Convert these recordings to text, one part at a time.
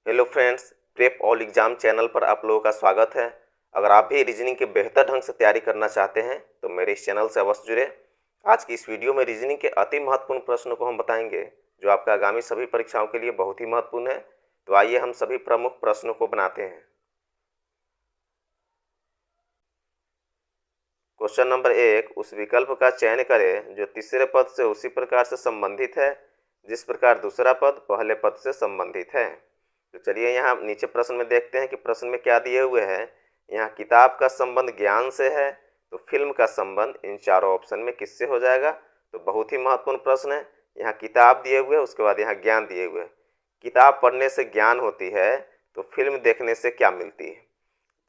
Hello friends, prep all exam channel पर आप लोगों का स्वागत है। अगर आप भी रीजनिंग की बेहतर ढंग से तैयारी करना चाहते हैं तो मेरे इस चैनल से अवश्य जुड़े। आज की इस वीडियो में रीजनिंग के अति महत्वपूर्ण प्रश्नों को हम बताएंगे जो आपका आगामी सभी परीक्षाओं के लिए बहुत ही महत्वपूर्ण है। तो आइए हम सभी प्रमुख प्रश्नों को बनाते हैं। क्वेश्चन नंबर 1, उस विकल्प का चयन करें जो तीसरे पद से उसी प्रकार से संबंधित है जिस प्रकार दूसरा पद पहले पद से संबंधित है। तो चलिए यहाँ नीचे प्रश्न में देखते हैं कि प्रश्न में क्या दिए हुए हैं। यहाँ किताब का संबंध ज्ञान से है, तो फिल्म का संबंध इन चारों ऑप्शन में किससे हो जाएगा। तो बहुत ही महत्वपूर्ण प्रश्न है। यहाँ किताब दिए हुए, उसके बाद यहाँ ज्ञान दिए हुए। किताब पढ़ने से ज्ञान होती है, तो फिल्म देखने से क्या मिलती है।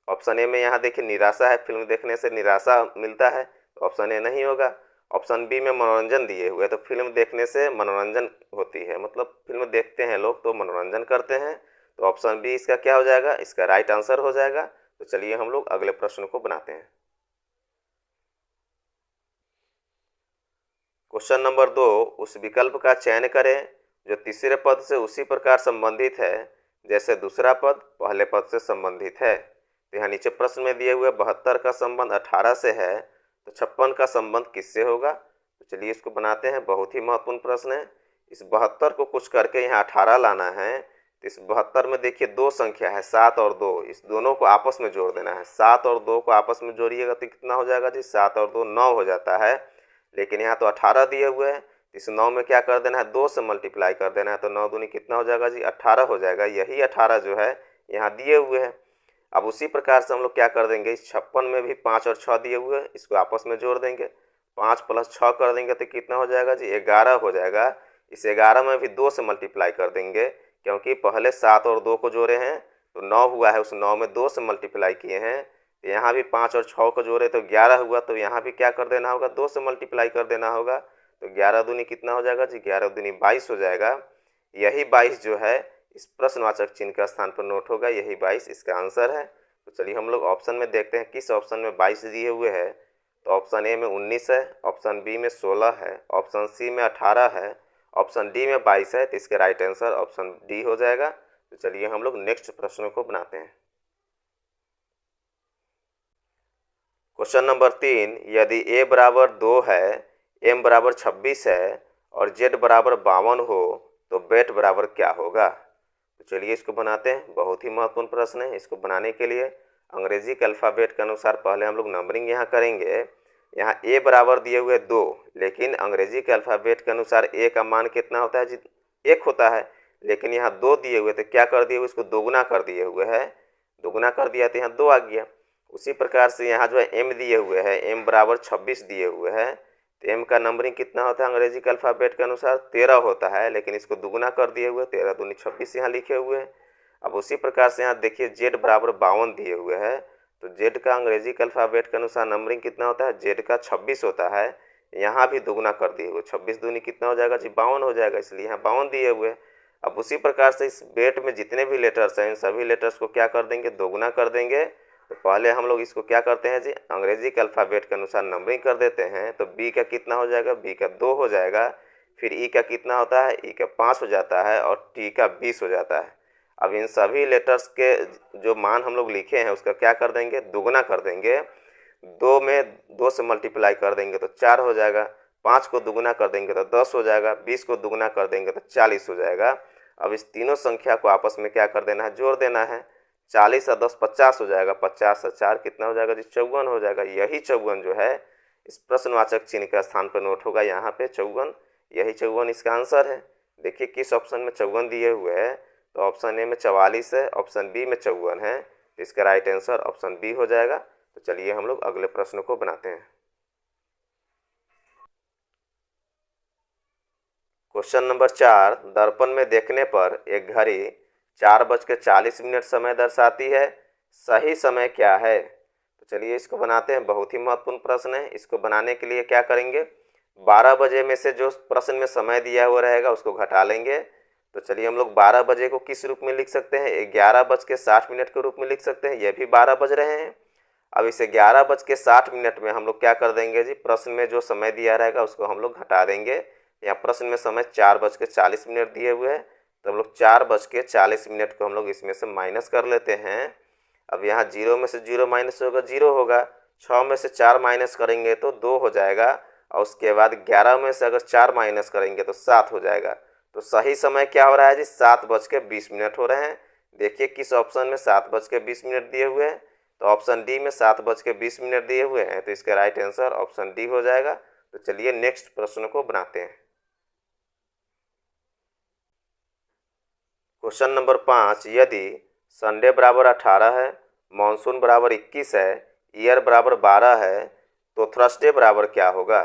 ऑप्शन ए में यहाँ देखिए निराशा है, फिल्म देखने से निराशा मिलता है, तो ऑप्शन ए नहीं होगा। ऑप्शन बी में मनोरंजन दिए हुए, तो फिल्म देखने से मनोरंजन होती है, मतलब फिल्म देखते हैं लोग तो मनोरंजन करते हैं। तो ऑप्शन बी इसका क्या हो जाएगा, इसका राइट आंसर हो जाएगा। तो चलिए हम लोग अगले प्रश्न को बनाते हैं। क्वेश्चन नंबर 2, उस विकल्प का चयन करें जो तीसरे पद से उसी प्रकार संबंधित है जैसे दूसरा पद पहले पद से संबंधित है। तो यहाँ नीचे प्रश्न में दिए हुए 72 का संबंध 18 से है, तो 56 का संबंध किससे होगा। तो चलिए इसको बनाते हैं, बहुत ही महत्वपूर्ण प्रश्न है। इस 72 को कुछ करके यहाँ 18 लाना है। तो इस 72 में देखिए दो संख्या है 7 और 2, इस दोनों को आपस में जोड़ देना है। 7 और 2 को आपस में जोड़िएगा तो कितना हो जाएगा जी, 7 और 2 9 हो जाता है। लेकिन यहाँ तो 18 दिए हुए हैं, इस 9 में क्या कर देना है, 2 से मल्टीप्लाई कर देना है। तो 9 दूनी कितना हो जाएगा जी, 18 हो जाएगा। यही 18 जो है यहाँ दिए हुए हैं। अब उसी प्रकार से हम लोग क्या कर देंगे, इस 56 में भी 5 और 6 दिए हुए हैं, इसको आपस में जोड़ देंगे। 5 + 6 कर देंगे तो कितना हो जाएगा जी, 11 हो जाएगा। इस 11 में भी 2 से मल्टीप्लाई कर देंगे, क्योंकि पहले 7 और 2 को जोड़े हैं तो 9 हुआ है, उस 9 में 2 से मल्टीप्लाई किए हैं। तो यहाँ भी 5 और 6 को जोड़े तो 11 हुआ, तो यहाँ भी क्या कर देना होगा, 2 से मल्टीप्लाई कर देना होगा। तो 11 दूनी कितना हो जाएगा जी, 11 दूनी 22 हो जाएगा। यही 22 जो है इस प्रश्नवाचक चिन्ह का स्थान पर नोट होगा, यही 22 इसका आंसर है। तो चलिए हम लोग ऑप्शन में देखते हैं किस ऑप्शन में 22 दिए हुए हैं। तो ऑप्शन ए में 19 है, ऑप्शन बी में 16 है, ऑप्शन सी में 18 है, ऑप्शन डी में 22 है। तो इसका राइट आंसर ऑप्शन डी हो जाएगा। तो चलिए हम लोग नेक्स्ट प्रश्न को बनाते हैं। क्वेश्चन नंबर 3, यदि a बराबर 2 है, m बराबर 26 है और z बराबर 52 हो तो बेट बराबर क्या होगा। तो चलिए इसको बनाते हैं, बहुत ही महत्वपूर्ण प्रश्न है। इसको बनाने के लिए अंग्रेजी के अल्फ़ाबेट के अनुसार पहले हम लोग नंबरिंग यहाँ करेंगे। यहाँ a बराबर दिए हुए 2, लेकिन अंग्रेजी के अल्फ़ाबेट के अनुसार a का मान कितना होता है जी, 1 होता है। लेकिन यहाँ 2 दिए हुए, तो क्या कर दिए हुए, इसको दोगुना कर दिए हुए है। दोगुना कर दिया तो यहाँ 2 आ गया। उसी प्रकार से यहाँ जो है m दिए हुए हैं, m बराबर 26 दिए हुए हैं। तो m का नंबरिंग कितना होता है अंग्रेजी के अल्फ़ाबेट के अनुसार, 13 होता है। लेकिन इसको दुगुना कर दिए हुए, 13 दूनी 26 यहाँ लिखे हुए हैं। अब उसी प्रकार से यहाँ देखिए z बराबर 52 दिए हुए हैं। तो z का अंग्रेजी के अल्फ़ाबेट के अनुसार नंबरिंग कितना होता है, z का 26 होता है। यहाँ भी दुगुना कर दिए हुए, 26 दूनी कितना हो जाएगा जी, 52 हो जाएगा, इसलिए यहाँ 52 दिए हुए। अब उसी प्रकार से इस बेट में जितने भी लेटर्स हैं, इन सभी लेटर्स को क्या कर देंगे, दोगुना कर देंगे। तो पहले हम लोग इसको क्या करते हैं जी, अंग्रेजी के अल्फ़ाबेट के अनुसार नंबरिंग कर देते हैं। तो b का कितना हो जाएगा, b का 2 हो जाएगा। फिर e का कितना होता है, e का 5 हो जाता है और t का 20 हो जाता है। अब इन सभी लेटर्स के जो मान हम लोग लिखे हैं उसका क्या कर देंगे, दोगुना कर देंगे। 2 में 2 से मल्टीप्लाई कर देंगे तो 4 हो जाएगा। 5 को दोगुना कर देंगे तो 10 हो जाएगा। 20 को दोगुना कर देंगे तो 40 हो जाएगा। अब इस तीनों संख्या को आपस में क्या कर देना है, जोड़ देना है। 40 और 10 50 हो जाएगा, 50 और 4 कितना हो जाएगा जी, 54 हो जाएगा। यही 54 जो है इस प्रश्नवाचक चिन्ह का स्थान पर नोट होगा, यहाँ पे 54, यही 54 इसका आंसर है। देखिए किस ऑप्शन में 54 दिए हुए हैं। तो ऑप्शन ए में 44 है, ऑप्शन बी में 54 है। तो इसका राइट आंसर ऑप्शन बी हो जाएगा। तो चलिए हम लोग अगले प्रश्न को बनाते हैं। क्वेश्चन नंबर 4, दर्पण में देखने पर एक घड़ी 4:40 समय दर्शाती है, सही समय क्या है। तो चलिए इसको बनाते हैं, बहुत ही महत्वपूर्ण प्रश्न है। इसको बनाने के लिए क्या करेंगे, 12 बजे में से जो प्रश्न में समय दिया हुआ रहेगा उसको घटा लेंगे। तो चलिए हम लोग 12 बजे को किस रूप में लिख सकते हैं, 11:60 के रूप में लिख सकते हैं। ये भी 12 बज रहे हैं। अब इसे 11:60 में हम लोग क्या कर देंगे जी, प्रश्न में जो समय दिया रहेगा उसको हम लोग घटा देंगे। यहाँ प्रश्न में समय 4:40 दिए हुए हैं, तो हम लोग 4:40 को हम लोग इसमें से माइनस कर लेते हैं। अब यहाँ 0 में से 0 माइनस होगा 0 होगा, 6 में से 4 माइनस करेंगे तो 2 हो जाएगा, और उसके बाद 11 में से अगर 4 माइनस करेंगे तो 7 हो जाएगा। तो सही समय क्या हो रहा है जी? 7:20 हो रहे हैं। देखिए किस ऑप्शन में 7:20 दिए हुए हैं, तो ऑप्शन डी में 7:20 दिए हुए हैं, तो इसका राइट आंसर ऑप्शन डी हो जाएगा। तो चलिए नेक्स्ट प्रश्न को बनाते हैं। क्वेश्चन नंबर 5, यदि संडे बराबर 18 है, मानसून बराबर 21 है, ईयर बराबर 12 है, तो थर्सडे बराबर क्या होगा?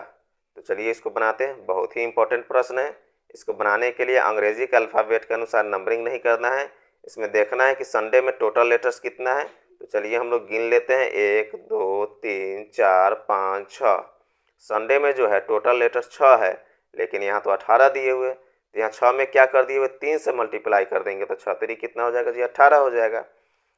तो चलिए इसको बनाते हैं। बहुत ही इंपॉर्टेंट प्रश्न है। इसको बनाने के लिए अंग्रेजी के अल्फ़ाबेट के अनुसार नंबरिंग नहीं करना है, इसमें देखना है कि संडे में टोटल लेटर्स कितना है। तो चलिए हम लोग गिन लेते हैं, 1 2 3 4 5 6। संडे में जो है टोटल लेटर्स 6 है, लेकिन यहाँ तो 18 दिए हुए, तो यहाँ 6 में क्या कर दिए हुए, 3 से मल्टीप्लाई कर देंगे तो 6 3 कितना हो जाएगा जी? 18 हो जाएगा।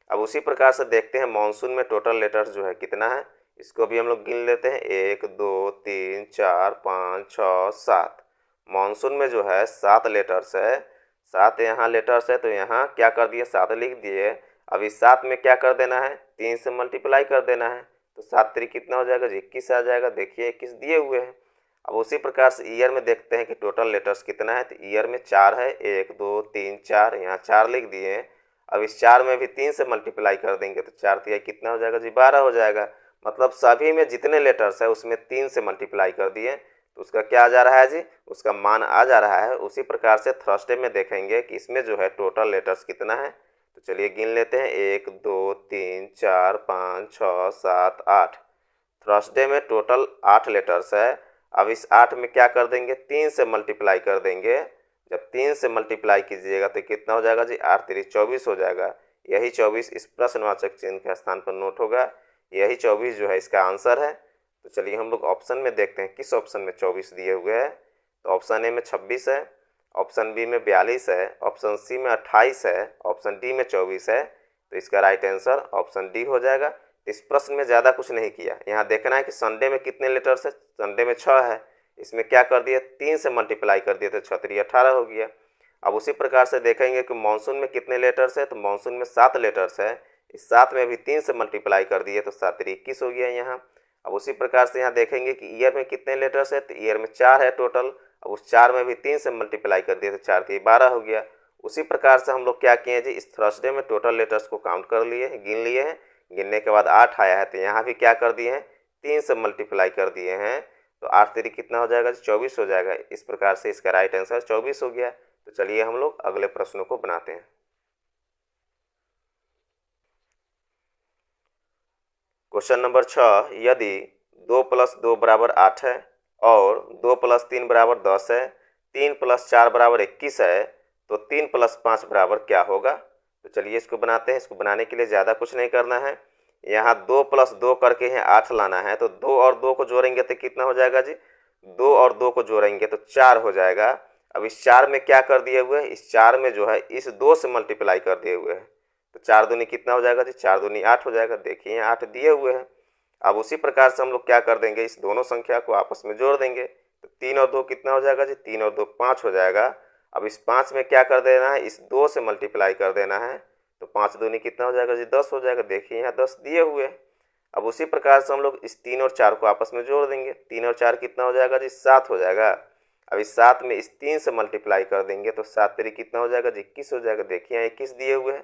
अब उसी प्रकार से देखते हैं मानसून में टोटल लेटर्स जो है कितना है, इसको भी हम लोग गिन लेते हैं, 1 2 3 4 5 6 7। मानसून में जो है 7 लेटर्स है, 7 यहाँ लेटर्स है, तो यहाँ क्या कर दिए, 7 लिख दिए। अब इस 7 में क्या कर देना है, 3 से मल्टीप्लाई कर देना है, तो 7 3 कितना हो जाएगा जी? 21 आ जाएगा। देखिए 21 दिए हुए हैं। अब उसी प्रकार से ईयर में देखते हैं कि टोटल लेटर्स कितना है, तो ईयर में 4 है, 1 2 3 4, यहाँ 4 लिख दिए। अब इस 4 में भी 3 से मल्टीप्लाई कर देंगे तो 4 3 कितना हो जाएगा जी? 12 हो जाएगा। मतलब सभी में जितने लेटर्स है उसमें 3 से मल्टीप्लाई कर दिए, तो उसका क्या आ जा रहा है जी? उसका मान आ जा रहा है। उसी प्रकार से थर्सडे में देखेंगे कि इसमें जो है टोटल लेटर्स कितना है, तो चलिए गिन लेते हैं, 1 2 3 4 5 6 7 8। थर्सडे में टोटल 8 लेटर्स है। अब इस 8 में क्या कर देंगे, 3 से मल्टीप्लाई कर देंगे। जब 3 से मल्टीप्लाई कीजिएगा तो कितना हो जाएगा जी? 8 3 24 हो जाएगा। यही 24 इस प्रश्नवाचक चिन्ह के स्थान पर नोट होगा। यही 24 जो है इसका आंसर है। तो चलिए हम लोग ऑप्शन में देखते हैं किस ऑप्शन में 24 दिए हुए हैं। तो ऑप्शन ए में 26 है, ऑप्शन बी में 42 है, ऑप्शन सी में 28 है, ऑप्शन डी में 24 है। तो इसका राइट आंसर ऑप्शन डी हो जाएगा। इस प्रश्न में ज़्यादा कुछ नहीं किया। यहाँ देखना है कि संडे में कितने लेटर्स है, संडे में 6 है, इसमें क्या कर दिया, 3 से मल्टीप्लाई कर दिया तो 6 3 18 हो गया। अब उसी प्रकार से देखेंगे कि मानसून में कितने लेटर्स है, तो मानसून में 7 लेटर्स है, इस 7 में भी 3 से मल्टीप्लाई कर दिए तो 7 3 21 हो गया यहाँ। अब उसी प्रकार से यहाँ देखेंगे कि ईयर में कितने लेटर्स है, तो ईयर में 4 है टोटल, अब उस 4 में भी 3 से मल्टीप्लाई कर दिए तो 4 3 12 हो गया। उसी प्रकार से हम लोग क्या किए जी, इस थर्सडे में टोटल लेटर्स को काउंट कर लिए, गिन लिए हैं। गिनने के बाद 8 आया है, तो यहाँ भी क्या कर दिए हैं, 3 से मल्टीप्लाई कर दिए हैं, तो 8 3 कितना हो जाएगा, 24 हो जाएगा। इस प्रकार से इसका राइट आंसर 24 हो गया। तो चलिए हम लोग अगले प्रश्नों को बनाते हैं। क्वेश्चन नंबर 6, यदि 2 + 2 = 8 है और 2 + 3 = 10 है, 3 + 4 = 21 है, तो 3 + 5 = क्या होगा? तो चलिए इसको बनाते हैं। इसको बनाने के लिए ज़्यादा कुछ नहीं करना है। यहाँ 2 + 2 करके है 8 लाना है, तो 2 और 2 को जोड़ेंगे तो कितना हो जाएगा जी? 2 और 2 को जोड़ेंगे तो 4 हो जाएगा। अब इस 4 में क्या कर दिए हुए हैं, इस 4 में जो है इस 2 से मल्टीप्लाई कर दिए हुए हैं, तो 4 दूनी कितना हो जाएगा जी? 4 दूनी 8 हो जाएगा। देखिए 8 दिए हुए हैं। अब उसी प्रकार से हम लोग क्या कर देंगे, इस दोनों संख्या को आपस में जोड़ देंगे, तो 3 और 2 कितना हो जाएगा जी? 3 और 2 5 हो जाएगा। अब इस 5 में क्या कर देना है, इस 2 से मल्टीप्लाई कर देना है, तो 5 दूनी कितना हो जाएगा जी? 10 हो जाएगा। देखिए यहाँ 10 दिए हुए हैं। अब उसी प्रकार से हम लोग इस 3 और 4 को आपस में जोड़ देंगे, 3 और 4 कितना हो जाएगा जी? 7 हो जाएगा। अब इस 7 में इस 3 से मल्टीप्लाई कर देंगे तो 7 3 कितना हो जाएगा जी? 21 हो जाएगा। देखिए यहाँ 21 दिए हुए हैं।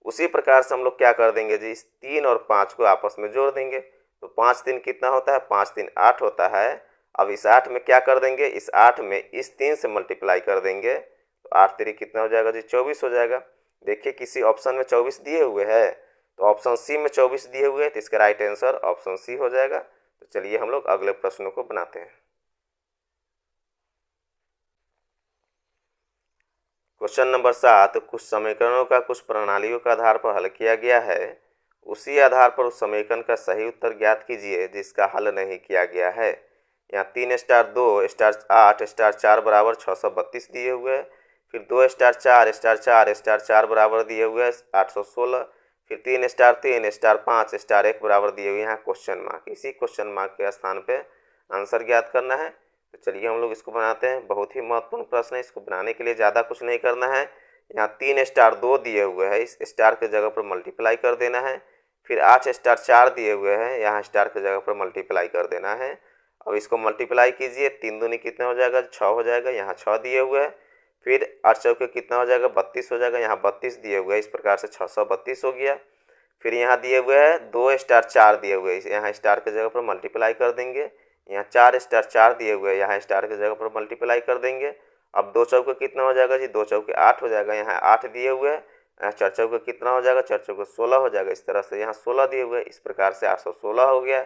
उसी प्रकार से हम लोग क्या कर देंगे जी, इस 3 और 5 को आपस में जोड़ देंगे, तो 5 3 कितना होता है? 5 3 8 होता है। अब इस 8 में क्या कर देंगे, इस 8 में इस 3 से मल्टीप्लाई कर देंगे, तो 8 3 कितना हो जाएगा जी? 24 हो जाएगा। देखिए किसी ऑप्शन में 24 दिए हुए हैं, तो ऑप्शन सी में 24 दिए हुए हैं, तो इसका राइट आंसर ऑप्शन सी हो जाएगा। तो चलिए हम लोग अगले प्रश्नों को बनाते हैं। क्वेश्चन नंबर 7, कुछ समीकरणों का कुछ प्रणालियों के आधार पर हल किया गया है, उसी आधार पर उस समीकरण का सही उत्तर ज्ञात कीजिए जिसका हल नहीं किया गया है। यहाँ 3 स्टार 2 स्टार 8 स्टार 4 = 632 दिए हुए हैं। फिर 2 स्टार 4 स्टार 4 स्टार 4 बराबर दिए हुए हैं 816। फिर 3 स्टार 3 स्टार 5 स्टार 1 बराबर दिए हुए हैं क्वेश्चन मार्क। इसी क्वेश्चन मार्क के स्थान पे आंसर ज्ञात करना है। तो चलिए हम लोग इसको बनाते हैं। बहुत ही महत्वपूर्ण प्रश्न है। इसको बनाने के लिए ज़्यादा कुछ नहीं करना है। यहाँ 3 स्टार 2 दिए हुए हैं, इस स्टार के जगह पर मल्टीप्लाई कर देना है। फिर 8 स्टार 4 दिए हुए हैं, यहाँ स्टार के जगह पर मल्टीप्लाई कर देना है। अब इसको मल्टीप्लाई कीजिए, 3 दूनी कितना हो जाएगा, 6 हो जाएगा, यहाँ 6 दिए हुए हैं। फिर 8 चौके कितना हो जाएगा, 32 हो जाएगा, यहाँ 32 दिए हुए हैं, इस प्रकार से 632 हो गया। फिर यहाँ दिए हुए हैं 2 स्टार 4 दिए हुए हैं, यहाँ स्टार के जगह पर मल्टीप्लाई कर देंगे। यहाँ 4 स्टार 4 दिए हुए हैं, यहाँ स्टार के जगह पर मल्टीप्लाई कर देंगे। अब 2 चौके कितना हो जाएगा जी, 2 चौके 8 हो जाएगा, यहाँ 8 दिए हुए हैं। यहाँ 4 चौके कितना हो जाएगा, 4 चौके 16 हो जाएगा, इस तरह से यहाँ 16 दिए हुए हैं, इस प्रकार से 816 हो गया।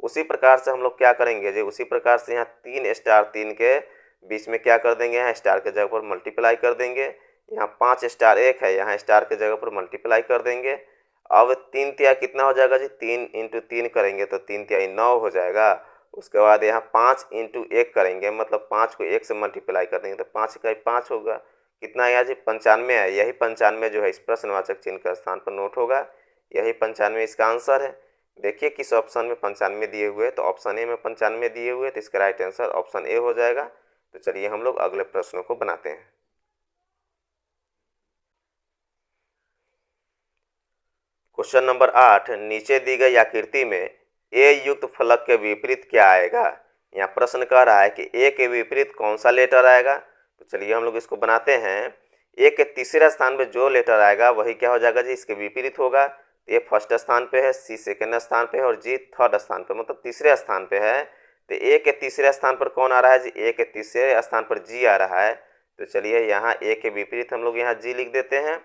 उसी प्रकार से हम लोग क्या करेंगे जी, उसी प्रकार से यहाँ 3 स्टार 3 के बीच में क्या कर देंगे, यहाँ स्टार के जगह पर मल्टीप्लाई कर देंगे। यहाँ 5 स्टार 1 है, यहाँ स्टार के जगह पर मल्टीप्लाई कर देंगे। अब 3 तिया कितना हो जाएगा जी, 3 इंटू 3 करेंगे तो 3 तिया 9 हो जाएगा। उसके बाद यहाँ 5 इंटू 1 करेंगे, मतलब 5 को 1 से मल्टीप्लाई कर देंगे तो 5 का 5 होगा, कितना आया जी, 95 है। यही 95 जो है इस प्रश्नवाचक चिन्ह का स्थान पर नोट होगा, यही 95 इसका आंसर है। देखिए किस ऑप्शन में 95 दिए हुए, तो ऑप्शन ए में 95 दिए हुए, तो इसका राइट आंसर ऑप्शन ए हो जाएगा। तो चलिए हम लोग अगले प्रश्नों को बनाते हैं। क्वेश्चन नंबर 8, नीचे दी गई आकृति में ए युक्त फलक के विपरीत क्या आएगा। यहाँ प्रश्न कह रहा है कि ए के विपरीत कौन सा लेटर आएगा। तो चलिए हम लोग इसको बनाते हैं। ए के तीसरे स्थान पे जो लेटर आएगा वही क्या हो जाएगा जी, इसके विपरीत होगा। ए फर्स्ट स्थान पे है, सी सेकेंड स्थान पे है और जी थर्ड स्थान पे, मतलब तीसरे स्थान पे है। तो ए के तीसरे स्थान पर कौन आ रहा है जी, ए के तीसरे स्थान पर जी आ रहा है। तो चलिए यहाँ ए के विपरीत हम लोग यहाँ जी लिख देते हैं।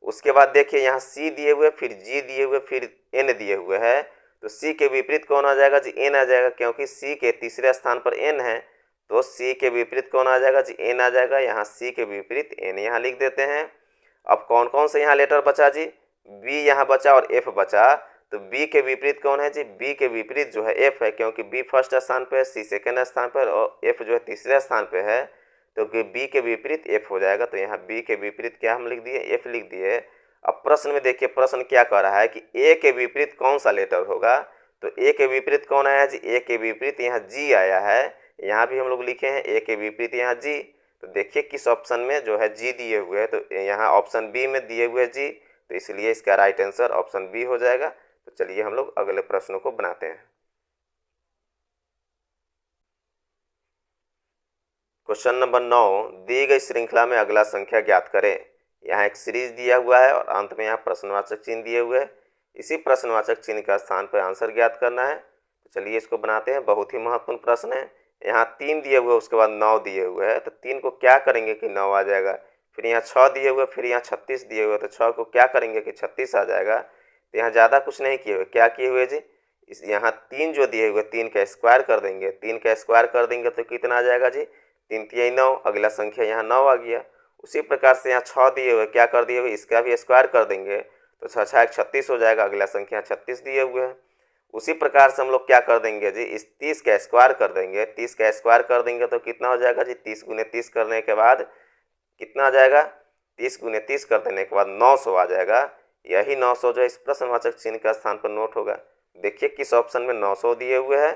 उसके बाद देखिए यहाँ सी दिए हुए, फिर जी दिए हुए, फिर एन दिए हुए है। तो सी के विपरीत कौन आ जाएगा जी, एन आ जाएगा, क्योंकि सी के तीसरे स्थान पर एन है। तो सी के विपरीत कौन आ जाएगा जी, एन आ जाएगा। यहाँ सी के विपरीत एन यहाँ लिख देते हैं। अब कौन कौन से यहाँ लेटर बचा जी, बी यहाँ बचा और एफ बचा। तो बी के विपरीत कौन है जी, बी के विपरीत जो है एफ है, क्योंकि बी फर्स्ट स्थान पर है, सी सेकेंड स्थान पर और एफ जो है तीसरे स्थान पर है। तो बी के विपरीत एफ हो जाएगा। तो यहाँ बी के विपरीत क्या हम लिख दिए, एफ लिख दिए। अब प्रश्न में देखिए, प्रश्न क्या कह रहा है कि ए के विपरीत कौन सा लेटर होगा। तो ए के विपरीत कौन आया जी, ए के विपरीत यहाँ जी आया है। यहाँ भी हम लोग लिखे हैं ए के विपरीत यहाँ जी। तो देखिए किस ऑप्शन में जो है जी दिए हुए हैं, तो यहाँ ऑप्शन बी में दिए हुए जी, तो इसलिए इसका राइट आंसर ऑप्शन बी हो जाएगा। तो चलिए हम लोग अगले प्रश्नों को बनाते हैं। क्वेश्चन नंबर 9, दी गई श्रृंखला में अगला संख्या ज्ञात करें। यहाँ एक सीरीज दिया हुआ है और अंत में यहाँ प्रश्नवाचक चिन्ह दिए हुए हैं। इसी प्रश्नवाचक चिन्ह का स्थान पर आंसर ज्ञात करना है। तो चलिए इसको बनाते हैं। बहुत ही महत्वपूर्ण प्रश्न है। यहाँ 3 दिए हुए, उसके बाद 9 दिए हुए हैं। तो 3 को क्या करेंगे कि 9 आ जाएगा। फिर यहाँ 6 दिए हुए, फिर यहाँ 36 दिए हुए, तो 6 को क्या करेंगे कि 36 आ जाएगा। तो यहाँ ज़्यादा कुछ नहीं किए हुए, क्या किए हुए जी, इस यहाँ 3 जो दिए हुए 3 का स्क्वायर कर देंगे। 3 का स्क्वायर कर देंगे तो कितना आ जाएगा जी, 3 तिया 9, अगला संख्या यहाँ 9 आ गया। उसी प्रकार से यहाँ 6 दिए हुए, क्या कर दिए हुए, इसका भी स्क्वायर कर देंगे तो 6 6 36 हो जाएगा, अगला संख्या 36 दिए हुए हैं। उसी प्रकार से हम लोग क्या कर देंगे जी, इस 30 का स्क्वायर कर देंगे। 30 का स्क्वायर कर देंगे तो कितना हो जाएगा जी, 30 गुने 30 करने के बाद कितना आ जाएगा, 30 गुने 30 कर देने के बाद 900 आ जाएगा। यही 900 जो है इस प्रश्नवाचक चिन्ह का स्थान पर नोट होगा। देखिए किस ऑप्शन में 900 दिए हुए हैं,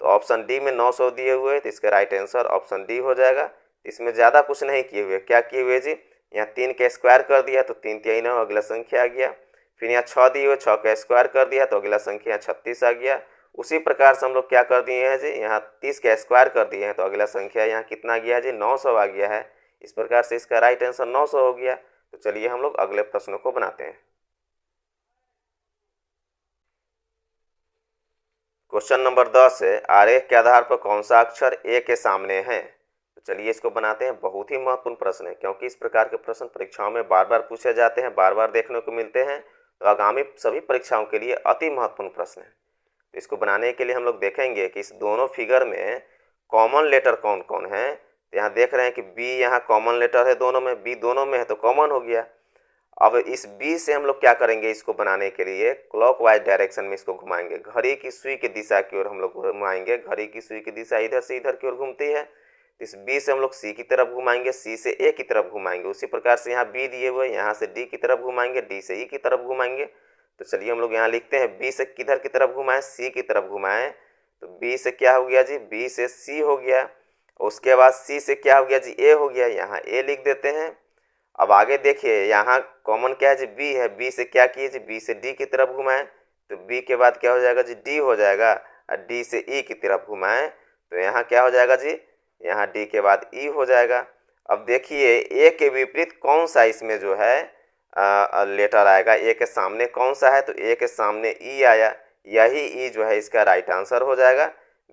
तो ऑप्शन डी में 900 दिए हुए हैं, तो इसका राइट आंसर ऑप्शन डी हो जाएगा। इसमें ज़्यादा कुछ नहीं किए हुए, क्या किए हुए जी, यहाँ 3 का स्क्वायर कर दिया तो 3 तिया 9, अगला संख्या आ गया। फिर यहाँ 6 दिए हुए, 6 का स्क्वायर कर दिया तो अगला संख्या 36 आ गया। उसी प्रकार से हम लोग क्या कर दिए हैं जी, यहाँ 30 का स्क्वायर कर दिए हैं तो अगला संख्या यहाँ कितना आ गया है जी, 900 आ गया है। इस प्रकार से इसका राइट आंसर 900 हो गया। तो चलिए हम लोग अगले प्रश्नों को बनाते हैं। क्वेश्चन नंबर 10 है, आरेख के आधार पर कौन सा अक्षर ए के सामने है। तो चलिए इसको बनाते हैं। बहुत ही महत्वपूर्ण प्रश्न है, क्योंकि इस प्रकार के प्रश्न परीक्षाओं में बार बार पूछे जाते हैं, बार बार देखने को मिलते हैं। तो आगामी सभी परीक्षाओं के लिए अति महत्वपूर्ण प्रश्न है। तो इसको बनाने के लिए हम लोग देखेंगे कि इस दोनों फिगर में कॉमन लेटर कौन कौन है। तो यहाँ देख रहे हैं कि बी यहाँ कॉमन लेटर है दोनों में, बी दोनों में है तो कॉमन हो गया। अब इस बी से हम लोग क्या करेंगे, इसको बनाने के लिए क्लॉकवाइज डायरेक्शन में इसको घुमाएंगे, घड़ी की सुई की दिशा की ओर हम लोग घुमाएंगे। घड़ी की सुई की दिशा इधर से इधर की ओर घूमती है। इस बी से हम लोग सी की तरफ घुमाएंगे, सी से ए की तरफ घुमाएंगे। उसी प्रकार से यहाँ बी दिए हुए, यहाँ से डी की तरफ घुमाएंगे, डी से ई की तरफ घुमाएंगे। तो चलिए हम लोग यहाँ लिखते हैं, बी से किधर की तरफ घुमाएं, सी की तरफ घुमाएं। तो बी से क्या हो गया जी, बी से सी हो गया। उसके बाद सी से क्या हो गया जी, ए हो गया, यहाँ ए लिख देते हैं। अब आगे देखिए, यहाँ कॉमन क्या है जी, बी है। बी से क्या किए जी, बी से डी की तरफ घुमाएं, तो बी के बाद क्या हो जाएगा जी, डी हो जाएगा। और डी से ई की तरफ घुमाएं तो यहाँ क्या हो जाएगा जी, यहाँ डी के बाद ई हो जाएगा। अब देखिए ए के विपरीत कौन सा इसमें जो है लेटर आएगा। ए के सामने कौन सा है, तो ए के सामने ई आया, यही ई जो है इसका राइट आंसर हो जाएगा।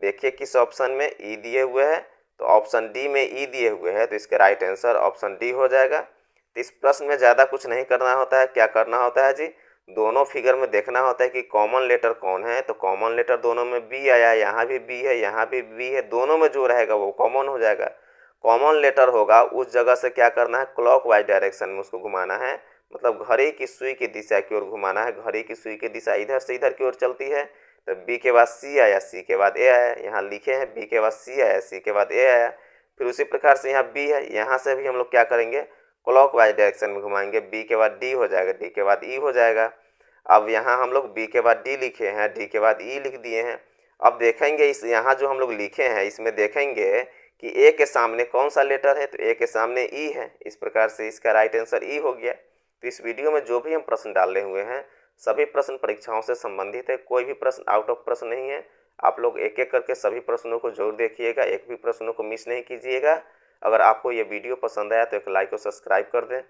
देखिए किस ऑप्शन में ई दिए हुए हैं, तो ऑप्शन डी में ई दिए हुए हैं, तो इसका राइट आंसर ऑप्शन डी हो जाएगा। तो इस प्रश्न में ज़्यादा कुछ नहीं करना होता है। क्या करना होता है जी, दोनों फिगर में देखना होता है कि कॉमन लेटर कौन है। तो कॉमन लेटर दोनों में बी आया, यहाँ भी बी है, यहाँ भी बी है, दोनों में जो रहेगा वो कॉमन हो जाएगा। कॉमन लेटर होगा उस जगह से क्या करना है, क्लॉकवाइज डायरेक्शन में उसको घुमाना है, मतलब घड़ी की सुई की दिशा की ओर घुमाना है। घड़ी की सुई की दिशा इधर से इधर की ओर चलती है। तो बी के बाद सी आया, सी के बाद ए आया, यहाँ लिखे हैं बी के बाद सी आया, सी के बाद ए आया। फिर उसी प्रकार से यहाँ बी है, यहाँ से भी हम लोग क्या करेंगे, क्लॉकवाइज डायरेक्शन में घुमाएंगे। बी के बाद डी हो जाएगा, डी के बाद ई हो जाएगा। अब यहाँ हम लोग बी के बाद डी लिखे हैं, डी के बाद ई लिख दिए हैं। अब देखेंगे इस यहाँ जो हम लोग लिखे हैं इसमें देखेंगे कि ए के सामने कौन सा लेटर है, तो ए के सामने ई है। इस प्रकार से इसका राइट आंसर ई हो गया। तो इस वीडियो में जो भी हम प्रश्न डाले हुए हैं सभी प्रश्न परीक्षाओं से संबंधित है, कोई भी प्रश्न आउट ऑफ प्रश्न नहीं है। आप लोग एक एक करके सभी प्रश्नों को जरूर देखिएगा, एक भी प्रश्नों को मिस नहीं कीजिएगा। अगर आपको ये वीडियो पसंद आया तो एक लाइक और सब्सक्राइब कर दें।